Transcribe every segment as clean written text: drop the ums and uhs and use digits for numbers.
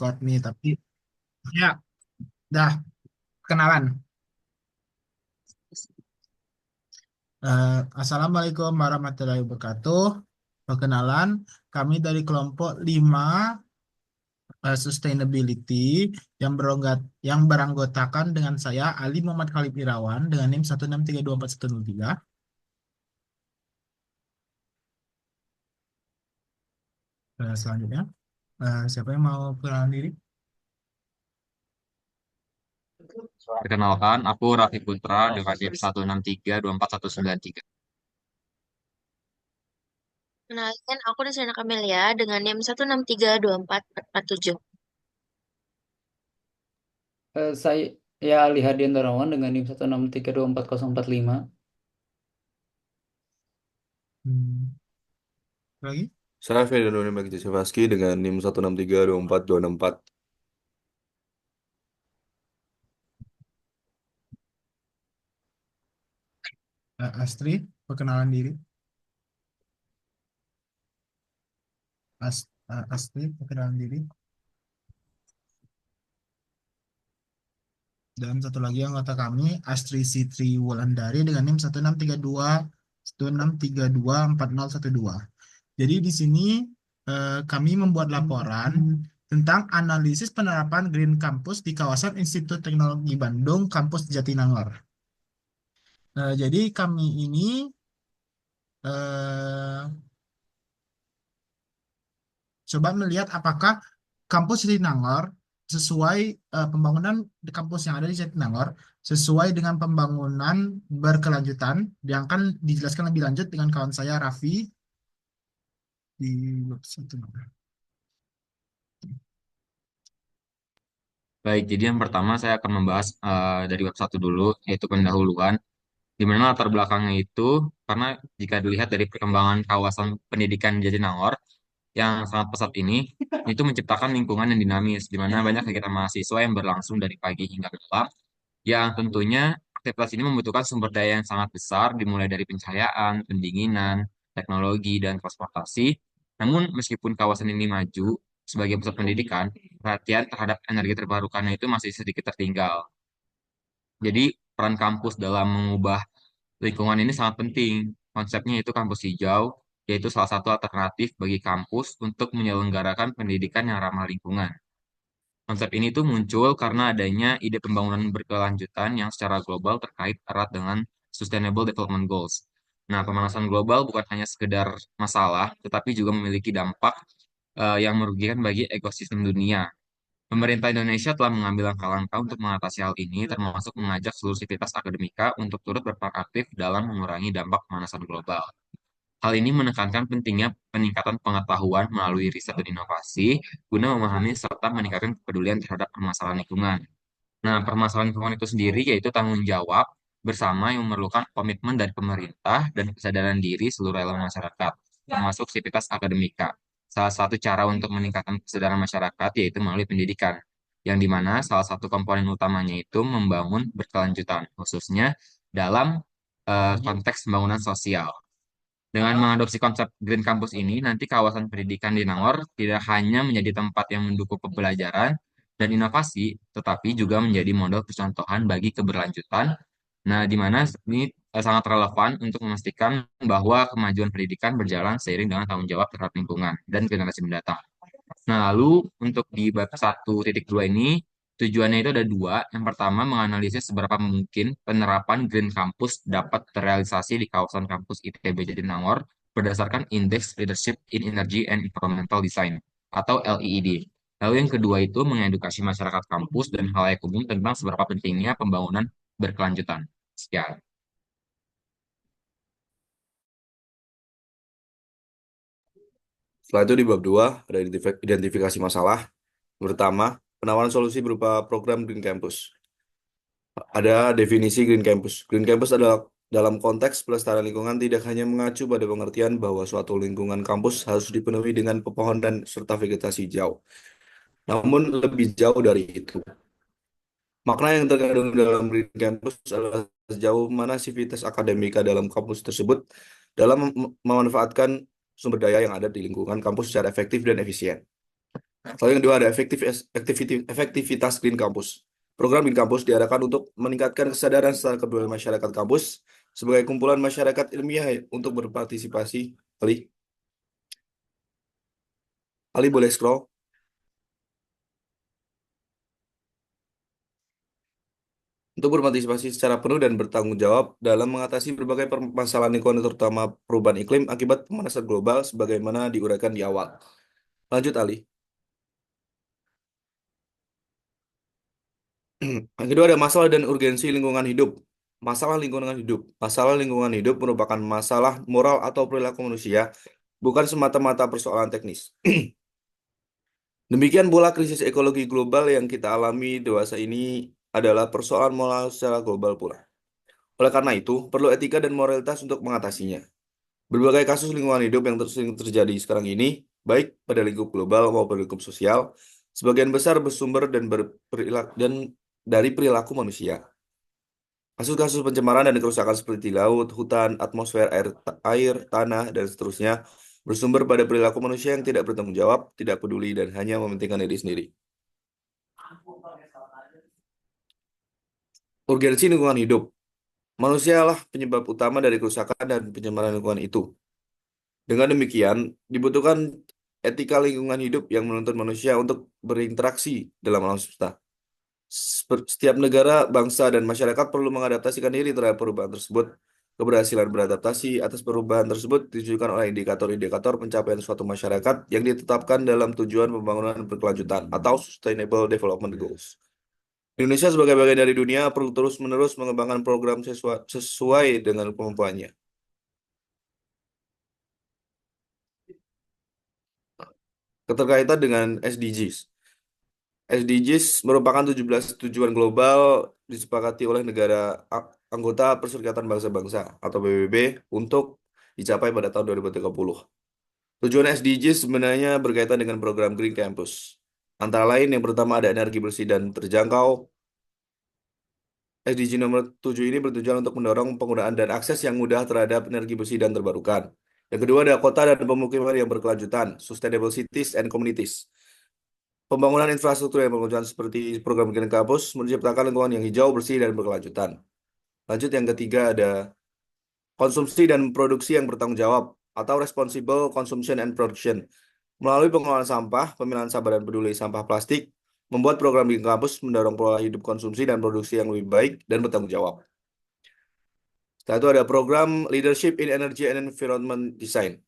record nih, tapi ya, dah kenalan. Assalamualaikum warahmatullahi wabarakatuh. Perkenalan, kami dari kelompok 5 Sustainability yang beranggotakan dengan saya Ali Muhammad Khalid Irawan dengan NIM 163241103. Selanjutnya, siapa yang mau perkenalan diri? Perkenalkan, aku Raffi Putra dengan NIM 163241193. Kenalkan, aku Desrena Kamelia dengan NIM 1632447. Saya Ali Hadian Darawan dengan NIM 163244045. Hmm, lagi? Saya Ferdinand Magdi Sivaski dengan NIM 1632464. Astri, perkenalan diri. Astri, perkenalan diri. Dan satu lagi anggota kami, Astri Sitri Wulandari dengan NIM 163240112. Jadi di sini kami membuat laporan tentang analisis penerapan Green Campus di kawasan Institut Teknologi Bandung, Kampus Jatinangor. Jadi kami ini eh, coba melihat apakah kampus Jatinangor sesuai pembangunan di kampus yang ada di Jatinangor sesuai dengan pembangunan berkelanjutan yang akan dijelaskan lebih lanjut dengan kawan saya Raffi di website itu. Baik, jadi yang pertama saya akan membahas dari web satu dulu, yaitu pendahuluan, di mana latar belakangnya itu, karena jika dilihat dari perkembangan kawasan pendidikan Jatinangor yang sangat pesat ini, itu menciptakan lingkungan yang dinamis, di mana banyak kegiatan mahasiswa yang berlangsung dari pagi hingga malam, yang tentunya aktivitas ini membutuhkan sumber daya yang sangat besar, dimulai dari pencahayaan, pendinginan, teknologi, dan transportasi. Namun, meskipun kawasan ini maju sebagai pusat pendidikan, perhatian terhadap energi terbarukannya itu masih sedikit tertinggal. Jadi, peran kampus dalam mengubah lingkungan ini sangat penting. Konsepnya itu kampus hijau, yaitu salah satu alternatif bagi kampus untuk menyelenggarakan pendidikan yang ramah lingkungan. Konsep ini tuh muncul karena adanya ide pembangunan berkelanjutan yang secara global terkait erat dengan Sustainable Development Goals. Nah, pemanasan global bukan hanya sekedar masalah, tetapi juga memiliki dampak yang merugikan bagi ekosistem dunia. Pemerintah Indonesia telah mengambil langkah-langkah untuk mengatasi hal ini, termasuk mengajak seluruh sivitas akademika untuk turut berperan aktif dalam mengurangi dampak pemanasan global. Hal ini menekankan pentingnya peningkatan pengetahuan melalui riset dan inovasi guna memahami serta meningkatkan kepedulian terhadap permasalahan lingkungan. Nah, permasalahan lingkungan itu sendiri yaitu tanggung jawab bersama yang memerlukan komitmen dari pemerintah dan kesadaran diri seluruh elemen masyarakat, termasuk sivitas akademika. Salah satu cara untuk meningkatkan kesadaran masyarakat yaitu melalui pendidikan, yang dimana salah satu komponen utamanya itu membangun berkelanjutan, khususnya dalam konteks pembangunan sosial. Dengan mengadopsi konsep Green Campus ini, nanti kawasan pendidikan di Nangor tidak hanya menjadi tempat yang mendukung pembelajaran dan inovasi, tetapi juga menjadi model percontohan bagi keberlanjutan. Nah, di mana ini sangat relevan untuk memastikan bahwa kemajuan pendidikan berjalan seiring dengan tanggung jawab terhadap lingkungan dan generasi mendatang. Nah, lalu untuk di bab 1.2 ini, tujuannya itu ada dua. Yang pertama, menganalisis seberapa mungkin penerapan Green Campus dapat terrealisasi di kawasan kampus ITB Jatinangor berdasarkan Index Leadership in Energy and Environmental Design atau LEED. Lalu yang kedua itu mengedukasi masyarakat kampus dan halayak umum tentang seberapa pentingnya pembangunan berkelanjutan. Sekian. Setelah itu di bab 2 ada identifikasi masalah. Pertama, penawaran solusi berupa program Green Campus. Ada definisi Green Campus. Green Campus adalah dalam konteks pelestarian lingkungan tidak hanya mengacu pada pengertian bahwa suatu lingkungan kampus harus dipenuhi dengan pepohonan serta vegetasi hijau. Namun lebih jauh dari itu. Makna yang terkandung dalam Green Campus adalah sejauh mana sivitas akademika dalam kampus tersebut dalam memanfaatkan sumber daya yang ada di lingkungan kampus secara efektif dan efisien. Lalu yang kedua ada efektivitas Green Campus. Program Green Campus diarahkan untuk meningkatkan kesadaran serta kepedulian masyarakat kampus sebagai kumpulan masyarakat ilmiah untuk berpartisipasi. Ali boleh scroll. Untuk berpartisipasi secara penuh dan bertanggung jawab dalam mengatasi berbagai permasalahan lingkungan terutama perubahan iklim akibat pemanasan global sebagaimana diuraikan di awal. Lanjut Ali. Yang kedua ada masalah dan urgensi lingkungan hidup. Masalah lingkungan hidup. Masalah lingkungan hidup merupakan masalah moral atau perilaku manusia, bukan semata-mata persoalan teknis. Demikian pula krisis ekologi global yang kita alami dewasa ini adalah persoalan moral secara global pula. Oleh karena itu, perlu etika dan moralitas untuk mengatasinya. Berbagai kasus lingkungan hidup yang sering terjadi sekarang ini, baik pada lingkup global maupun lingkup sosial, sebagian besar bersumber dan dari perilaku manusia. Kasus-kasus pencemaran dan kerusakan seperti laut, hutan, atmosfer, air, tanah, dan seterusnya bersumber pada perilaku manusia yang tidak bertanggung jawab, tidak peduli, dan hanya mementingkan diri sendiri. Urgensi lingkungan hidup. Manusialah penyebab utama dari kerusakan dan pencemaran lingkungan itu. Dengan demikian, dibutuhkan etika lingkungan hidup yang menuntut manusia untuk berinteraksi dalam alam semesta. Setiap negara, bangsa, dan masyarakat perlu mengadaptasikan diri terhadap perubahan tersebut. Keberhasilan beradaptasi atas perubahan tersebut ditunjukkan oleh indikator-indikator pencapaian suatu masyarakat yang ditetapkan dalam tujuan pembangunan berkelanjutan atau Sustainable Development Goals. Indonesia sebagai bagian dari dunia perlu terus-menerus mengembangkan program sesuai dengan kemampuannya. Keterkaitan dengan SDGs. SDGs merupakan 17 tujuan global disepakati oleh negara anggota Perserikatan Bangsa-Bangsa atau PBB untuk dicapai pada tahun 2030. Tujuan SDGs sebenarnya berkaitan dengan program Green Campus. Antara lain yang pertama ada energi bersih dan terjangkau. SDG nomor 7 ini bertujuan untuk mendorong penggunaan dan akses yang mudah terhadap energi bersih dan terbarukan. Yang kedua ada kota dan pemukiman yang berkelanjutan, Sustainable Cities and Communities. Pembangunan infrastruktur yang berkelanjutan seperti program Green Campus menciptakan lingkungan yang hijau, bersih, dan berkelanjutan. Lanjut yang ketiga ada konsumsi dan produksi yang bertanggung jawab atau Responsible Consumption and Production. Melalui pengelolaan sampah, pemilahan sabar dan peduli sampah plastik, membuat program Green Campus mendorong pola hidup konsumsi dan produksi yang lebih baik dan bertanggung jawab. Setelah itu ada program Leadership in Energy and Environment Design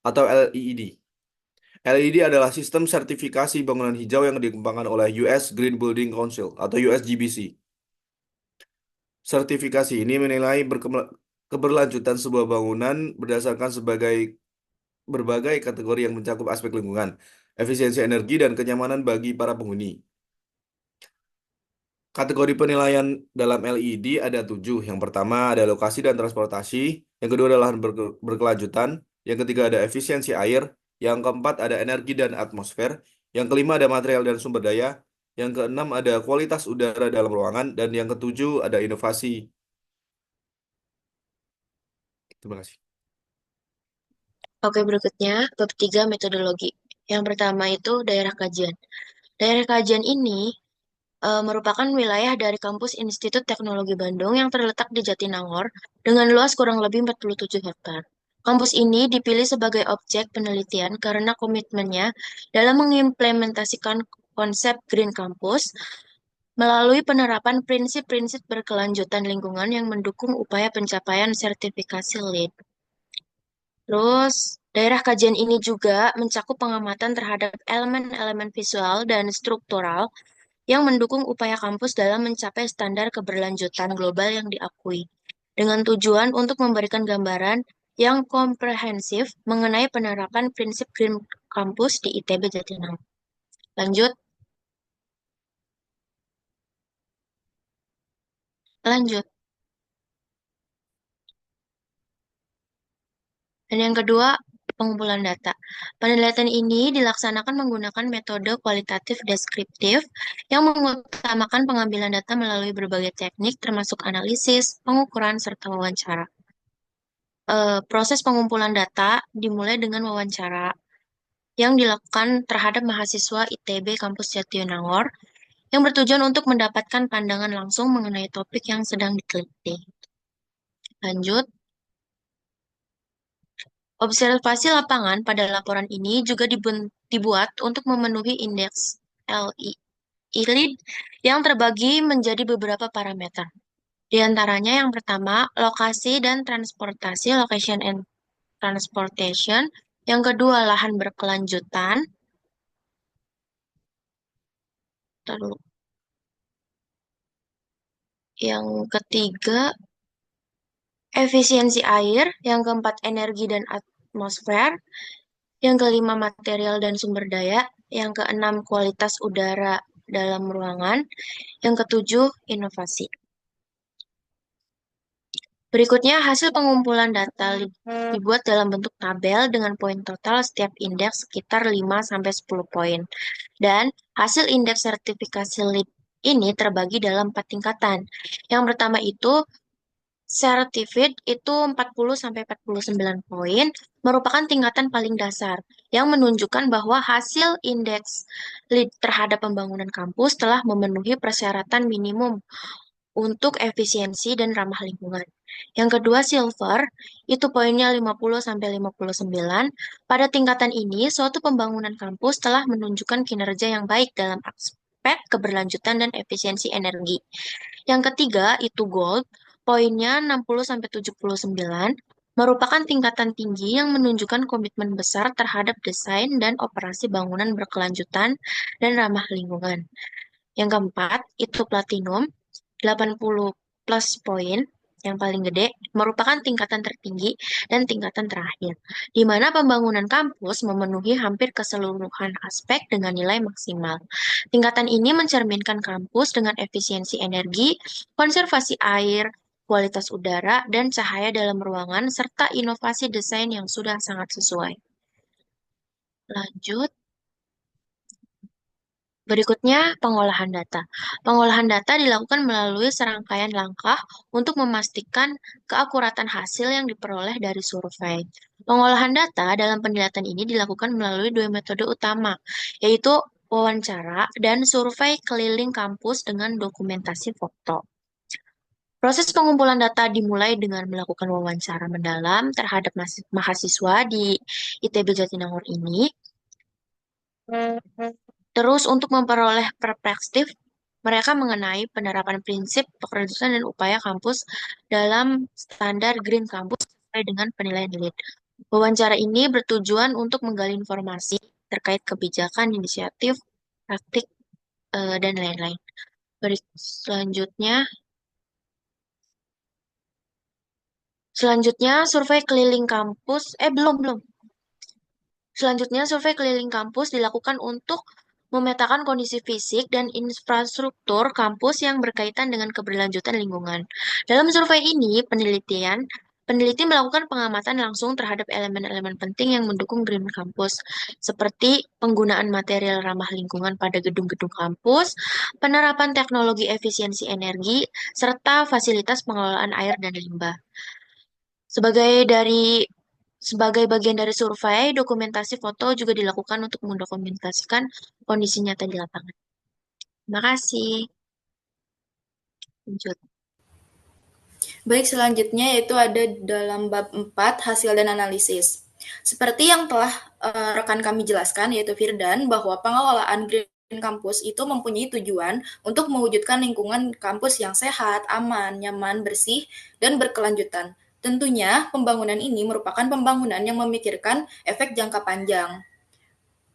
atau LEED. LED adalah sistem sertifikasi bangunan hijau yang dikembangkan oleh US Green Building Council atau USGBC. Sertifikasi ini menilai keberlanjutan sebuah bangunan berdasarkan berbagai kategori yang mencakup aspek lingkungan, efisiensi energi, dan kenyamanan bagi para penghuni. Kategori penilaian dalam LED ada 7. Yang pertama ada lokasi dan transportasi, yang kedua adalah berkelanjutan, yang ketiga ada efisiensi air, yang keempat ada energi dan atmosfer, yang kelima ada material dan sumber daya, yang keenam ada kualitas udara dalam ruangan, dan yang ketujuh ada inovasi. Terima kasih. Oke, berikutnya bab 3 metodologi. Yang pertama itu daerah kajian. Daerah kajian ini merupakan wilayah dari kampus Institut Teknologi Bandung yang terletak di Jatinangor dengan luas kurang lebih 47 hektar. Kampus ini dipilih sebagai objek penelitian karena komitmennya dalam mengimplementasikan konsep Green Campus melalui penerapan prinsip-prinsip berkelanjutan lingkungan yang mendukung upaya pencapaian sertifikasi LEED. Terus, daerah kajian ini juga mencakup pengamatan terhadap elemen-elemen visual dan struktural yang mendukung upaya kampus dalam mencapai standar keberlanjutan global yang diakui, dengan tujuan untuk memberikan gambaran yang komprehensif mengenai penerapan prinsip Green Campus di ITB Jatinangor. Lanjut. Lanjut. Dan yang kedua, pengumpulan data. Penelitian ini dilaksanakan menggunakan metode kualitatif deskriptif yang mengutamakan pengambilan data melalui berbagai teknik termasuk analisis, pengukuran, serta wawancara. Proses pengumpulan data dimulai dengan wawancara. yang dilakukan terhadap mahasiswa ITB Kampus Jatinangor yang bertujuan untuk mendapatkan pandangan langsung mengenai topik yang sedang diteliti. Lanjut, observasi lapangan pada laporan ini juga dibuat untuk memenuhi indeks LEED yang terbagi menjadi beberapa parameter. Di antaranya yang pertama, lokasi dan transportasi, location and transportation. Yang kedua, lahan berkelanjutan. Terus, yang ketiga, efisiensi air. Yang keempat, energi dan atmosfer. Yang kelima, material dan sumber daya. Yang keenam, kualitas udara dalam ruangan. Yang ketujuh, inovasi. Berikutnya, hasil pengumpulan data dibuat dalam bentuk tabel dengan poin total setiap indeks sekitar 5-10 poin. Dan hasil indeks sertifikasi LEED ini terbagi dalam 4 tingkatan. Yang pertama itu Certified itu 40-49 poin, merupakan tingkatan paling dasar yang menunjukkan bahwa hasil indeks LEED terhadap pembangunan kampus telah memenuhi persyaratan minimum untuk efisiensi dan ramah lingkungan. Yang kedua, silver, itu poinnya 50-59. Pada tingkatan ini, suatu pembangunan kampus telah menunjukkan kinerja yang baik dalam aspek keberlanjutan dan efisiensi energi. Yang ketiga, itu gold, poinnya 60-79, merupakan tingkatan tinggi yang menunjukkan komitmen besar terhadap desain dan operasi bangunan berkelanjutan dan ramah lingkungan. Yang keempat, itu platinum, 80 plus poin, yang paling gede, merupakan tingkatan tertinggi dan tingkatan terakhir, di mana pembangunan kampus memenuhi hampir keseluruhan aspek dengan nilai maksimal. Tingkatan ini mencerminkan kampus dengan efisiensi energi, konservasi air, kualitas udara, dan cahaya dalam ruangan, serta inovasi desain yang sudah sangat sesuai. Lanjut. Berikutnya, pengolahan data. Pengolahan data dilakukan melalui serangkaian langkah untuk memastikan keakuratan hasil yang diperoleh dari survei. Pengolahan data dalam penelitian ini dilakukan melalui dua metode utama, yaitu wawancara dan survei keliling kampus dengan dokumentasi foto. Proses pengumpulan data dimulai dengan melakukan wawancara mendalam terhadap mahasiswa di ITB Jatinangor ini. Terus untuk memperoleh perspektif mereka mengenai penerapan prinsip pekerjaan dan upaya kampus dalam standar Green Campus sesuai dengan penilaian LEED. Wawancara ini bertujuan untuk menggali informasi terkait kebijakan, inisiatif, praktik, dan lain-lain. Selanjutnya, survei keliling kampus, belum. Selanjutnya, survei keliling kampus dilakukan untuk memetakan kondisi fisik dan infrastruktur kampus yang berkaitan dengan keberlanjutan lingkungan. Dalam survei ini, peneliti melakukan pengamatan langsung terhadap elemen-elemen penting yang mendukung Green Campus, seperti penggunaan material ramah lingkungan pada gedung-gedung kampus, penerapan teknologi efisiensi energi, serta fasilitas pengelolaan air dan limbah. Sebagai bagian dari survei, dokumentasi foto juga dilakukan untuk mendokumentasikan kondisi nyata di lapangan. Terima kasih. Lanjut. Baik, selanjutnya yaitu ada dalam bab 4, hasil dan analisis. Seperti yang telah rekan kami jelaskan, yaitu Firdan, bahwa pengelolaan Green Campus itu mempunyai tujuan untuk mewujudkan lingkungan kampus yang sehat, aman, nyaman, bersih, dan berkelanjutan. Tentunya, pembangunan ini merupakan pembangunan yang memikirkan efek jangka panjang.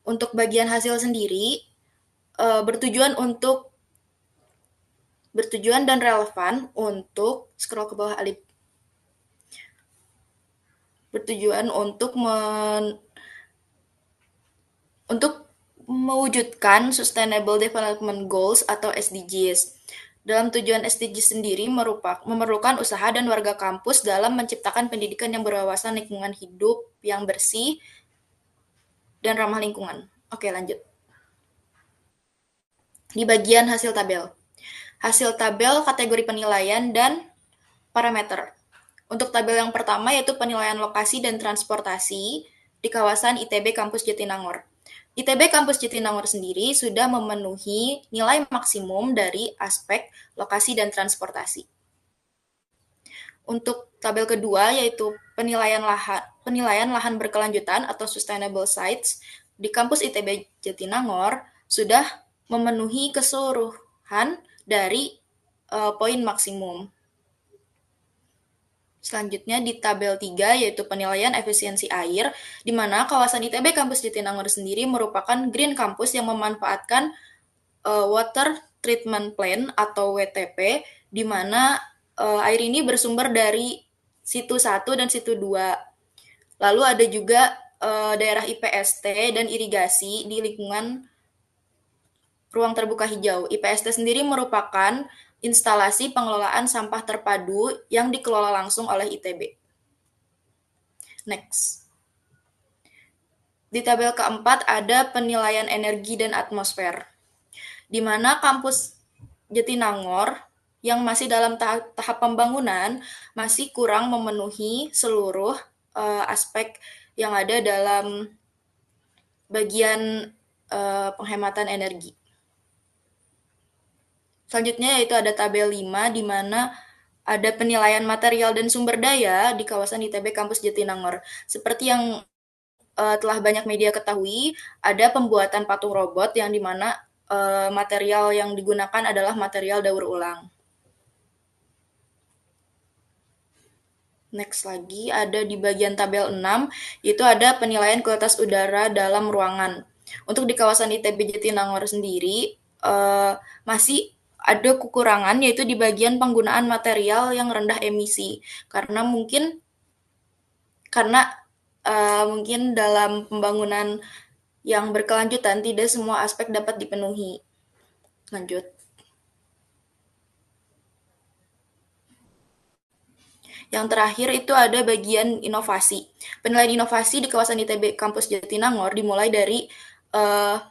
Untuk bagian hasil sendiri, bertujuan dan relevan untuk scroll ke bawah Alif. Bertujuan untuk mewujudkan Sustainable Development Goals atau SDGs. Dalam tujuan SDGs sendiri memerlukan usaha dan warga kampus dalam menciptakan pendidikan yang berwawasan lingkungan hidup yang bersih dan ramah lingkungan. Oke, lanjut. Di bagian hasil tabel. Hasil tabel kategori penilaian dan parameter. Untuk tabel yang pertama yaitu penilaian lokasi dan transportasi, di kawasan ITB Kampus Jatinangor. ITB Kampus Jatinangor sendiri sudah memenuhi nilai maksimum dari aspek lokasi dan transportasi. Untuk tabel kedua yaitu penilaian lahan berkelanjutan atau sustainable sites di kampus ITB Jatinangor sudah memenuhi keseluruhan dari poin maksimum. Selanjutnya di tabel 3 yaitu penilaian efisiensi air, di mana kawasan ITB Kampus Jatinangor sendiri merupakan green campus yang memanfaatkan water treatment plant atau WTP, di mana air ini bersumber dari situ 1 dan situ 2. Lalu ada juga daerah IPST dan irigasi di lingkungan ruang terbuka hijau. IPST sendiri merupakan instalasi pengelolaan sampah terpadu yang dikelola langsung oleh ITB. Next. Di tabel keempat ada penilaian energi dan atmosfer, di mana kampus Jatinangor yang masih dalam tahap pembangunan masih kurang memenuhi seluruh aspek yang ada dalam bagian penghematan energi. Selanjutnya yaitu ada tabel 5 di mana ada penilaian material dan sumber daya di kawasan ITB Kampus Jatinangor. Seperti yang telah banyak media ketahui, ada pembuatan patung robot yang di mana material yang digunakan adalah material daur ulang. Next lagi ada di bagian tabel 6, yaitu ada penilaian kualitas udara dalam ruangan. Untuk di kawasan ITB Jatinangor sendiri masih ada kekurangan yaitu di bagian penggunaan material yang rendah emisi karena mungkin dalam pembangunan yang berkelanjutan tidak semua aspek dapat dipenuhi. Lanjut. Yang terakhir itu ada bagian inovasi. Penilaian inovasi di kawasan ITB Kampus Jatinangor dimulai dari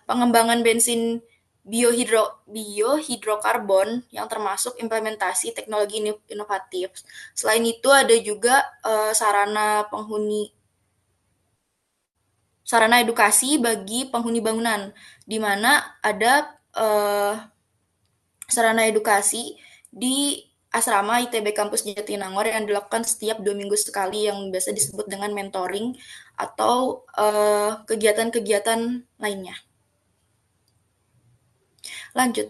pengembangan bensin biohidrokarbon yang termasuk implementasi teknologi inovatif. Selain itu ada juga sarana edukasi bagi penghuni bangunan, di mana ada sarana edukasi di asrama ITB Kampus Jatinangor yang dilakukan setiap 2 minggu sekali yang biasa disebut dengan mentoring atau kegiatan-kegiatan lainnya. Lanjut.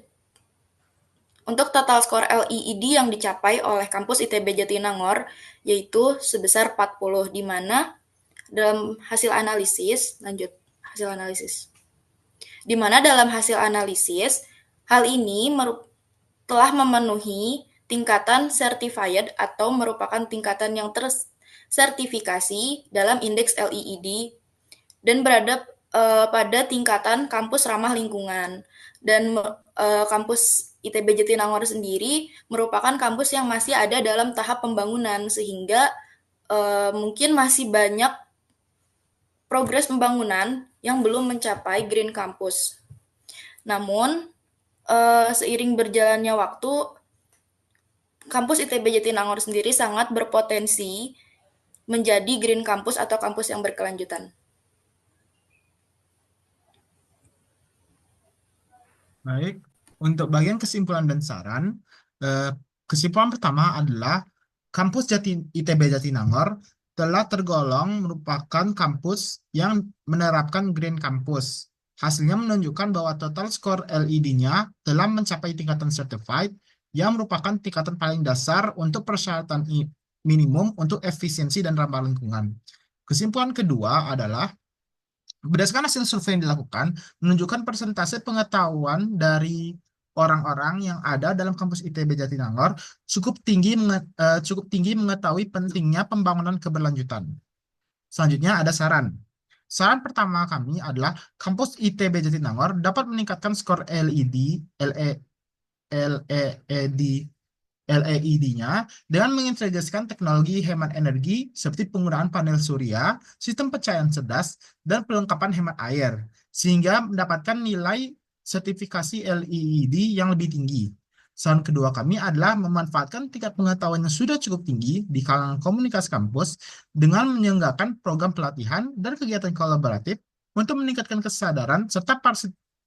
Untuk total skor LEED yang dicapai oleh kampus ITB Jatinangor yaitu sebesar 40, di mana dalam hasil analisis, di mana dalam hasil analisis, hal ini telah memenuhi tingkatan certified atau merupakan tingkatan yang tersertifikasi dalam indeks LEED dan berada pada tingkatan kampus ramah lingkungan. Dan kampus ITB Jatinangor sendiri merupakan kampus yang masih ada dalam tahap pembangunan, sehingga mungkin masih banyak progres pembangunan yang belum mencapai Green Campus. Namun, seiring berjalannya waktu, kampus ITB Jatinangor sendiri sangat berpotensi menjadi Green Campus atau kampus yang berkelanjutan. Baik, untuk bagian kesimpulan dan saran, kesimpulan pertama adalah kampus ITB Jatinangor telah tergolong merupakan kampus yang menerapkan Green Campus. Hasilnya menunjukkan bahwa total skor LED-nya telah mencapai tingkatan certified yang merupakan tingkatan paling dasar untuk persyaratan minimum untuk efisiensi dan ramah lingkungan. Kesimpulan kedua adalah berdasarkan hasil survei yang dilakukan, menunjukkan persentase pengetahuan dari orang-orang yang ada dalam kampus ITB Jatinangor cukup tinggi mengetahui pentingnya pembangunan keberlanjutan. Selanjutnya ada saran. Saran pertama kami adalah kampus ITB Jatinangor dapat meningkatkan skor LED-nya dengan mengintegrasikan teknologi hemat energi seperti penggunaan panel surya, sistem pencahayaan cerdas, dan perlengkapan hemat air, sehingga mendapatkan nilai sertifikasi LEED yang lebih tinggi. Saran kedua kami adalah memanfaatkan tingkat pengetahuan yang sudah cukup tinggi di kalangan komunitas kampus dengan menyelenggarakan program pelatihan dan kegiatan kolaboratif untuk meningkatkan kesadaran serta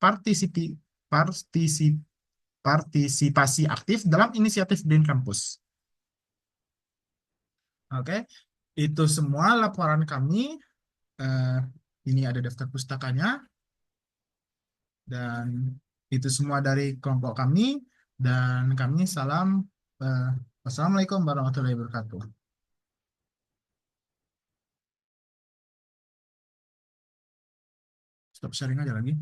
partisipi- partisi- partisipasi aktif dalam inisiatif Green Campus. Oke, itu semua laporan kami. Eh, ini ada daftar pustakanya dan itu semua dari kelompok kami dan kami salam. eh, Wassalamualaikum warahmatullahi wabarakatuh. Stop sharing aja lagi.